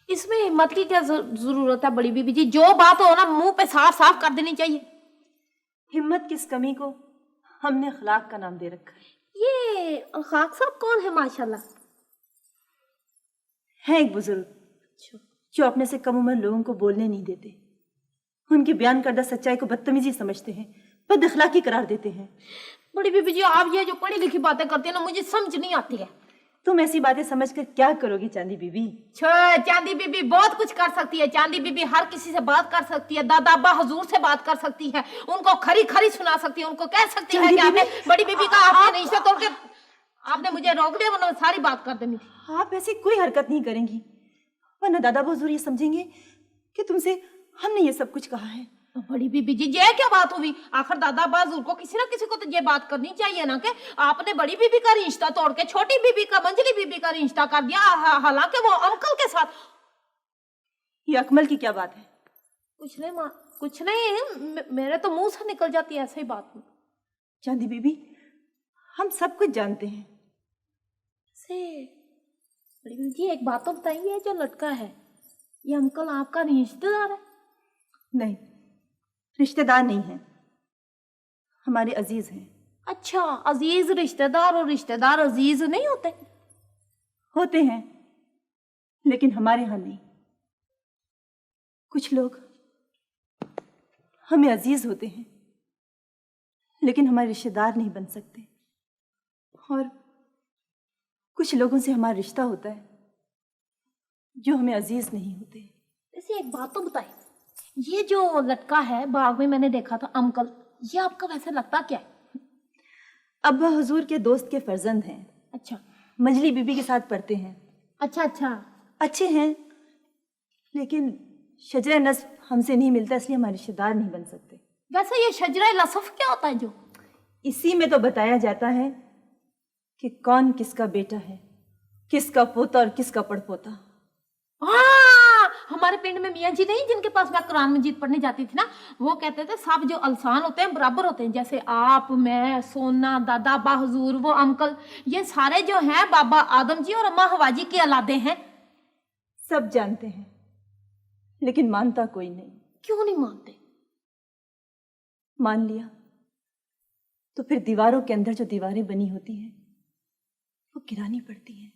इसमें हिम्मत की क्या जरूरत है बड़ी बीबी जी? जो बात हो ना मुंह पे साफ साफ कर देनी चाहिए। हिम्मत किस कमी को हमने अखलाक का नाम दे रखा है। ये खाक साहब कौन है? माशाल्लाह है एक बुजुर्ग जो अपने से कम उम्र लोगों को बोलने नहीं देते, उनकी बयान करदा सच्चाई को बदतमीजी समझते हैं, बद अखलाकी करार देते हैं। बड़ी बीबी जी आप ये जो पढ़ी लिखी बातें करती है ना मुझे समझ नहीं आती है। तुम ऐसी बातें समझकर क्या करोगी चांदी बीबी? चांदी बीबी बहुत कुछ कर सकती है। चांदी बीबी हर किसी से बात कर सकती है, दादा अब्बा हुजूर से बात कर सकती है, उनको खरी खरी सुना सकती है, उनको कह सकती है कि आपने बड़ी बीबी का आपने रिश्ता तोड़ के आपने मुझे रोक दिया, वरना सारी बात कर देनी थी। आप ऐसी कोई हरकत नहीं करेंगी, वरना दादा हुजूर ये समझेंगे कि तुमसे हमने ये सब कुछ कहा है। बड़ी बीबी जी ये क्या बात हुई? आखिर दादा बाजूर को किसी ना किसी को तो ये बात करनी चाहिए ना कि आपने बड़ी बीबी का रिश्ता तोड़ के छोटी बीबी का, मंजली बीबी का रिश्ता कर दिया, हालांकि वो अंकल के साथ। ये अकमल की क्या बात है? कुछ नहीं माँ, कुछ नहीं, मेरे तो मुंह से निकल जाती है ऐसे ही बात। चांदी बीबी हम सब कुछ जानते हैं। से बड़ी बीबी जी एक बात तो बताइए, जो लड़का है ये अंकल आपका रिश्तेदार है? नहीं, रिश्तेदार नहीं है, हमारे अजीज हैं। अच्छा, अजीज रिश्तेदार और रिश्तेदार अजीज नहीं होते? होते हैं, लेकिन हमारे यहाँ नहीं। कुछ लोग हमें अजीज होते हैं लेकिन हमारे रिश्तेदार नहीं बन सकते, और कुछ लोगों से हमारा रिश्ता होता है जो हमें अजीज नहीं होते। वैसे एक बात तो बताइए, ये जो लड़का है बाग में मैंने देखा था अंकल, ये आपका वैसे लगता क्या है? अब्बा हुजूर के दोस्त के फर्जंद हैं। अच्छा, मंजली बीबी के साथ पढ़ते हैं। अच्छा, अच्छे हैं, लेकिन शजरा नस्ब हमसे नहीं मिलता, इसलिए हमारे रिश्तेदार नहीं बन सकते। वैसे ये शजरा लसफ क्या होता है? जो इसी में तो बताया जाता है कि कौन किसका बेटा है, किसका पोता और किसका पड़पोता। हाँ, हमारे पिंड में मियाँ जी नहीं जिनके पास मैं कुरान मजीद पढ़ने जाती थी ना, वो कहते थे सब जो अल्सान होते हैं बराबर होते हैं, जैसे आप, मैं, सोना, दादा बा हुजूर, वो अंकल, ये सारे जो हैं बाबा आदम जी और अम्मा हवा जी की औलादे हैं। सब जानते हैं लेकिन मानता कोई नहीं। क्यों नहीं मानते? मान लिया तो फिर दीवारों के अंदर जो दीवारें बनी होती हैं वो गिरानी पड़ती हैं।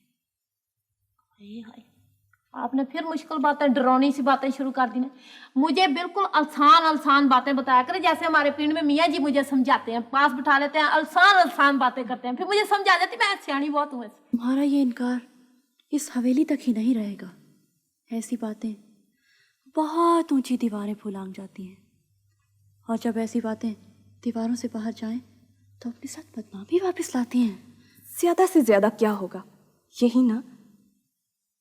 हाय, आपने फिर मुश्किल बातें, डरावनी सी बातें शुरू कर दी ना। मुझे बिल्कुल आसान बातें बताया करें, जैसे हमारे पिंड में मियाँ जी मुझे समझाते हैं, पास बिठा लेते हैं, आसान बातें करते हैं, फिर मुझे समझा जाती, मैं सियानी बहुत हूँ। तुम्हारा ये इनकार इस हवेली तक ही नहीं रहेगा। ऐसी बातें बहुत ऊंची दीवारें फुलांग जाती हैं, और जब ऐसी बातें दीवारों से बाहर जाएं तो अपने साथ बदनामी वापस लाती हैं। ज्यादा से ज्यादा क्या होगा, यही ना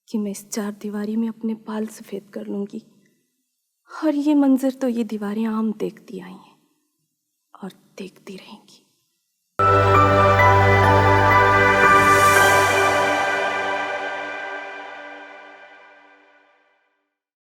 कि मैं इस चार दीवारी में अपने बाल सफेद कर लूंगी, और ये मंजर तो ये दीवारें आम देखती आई हैं और देखती रहेंगी।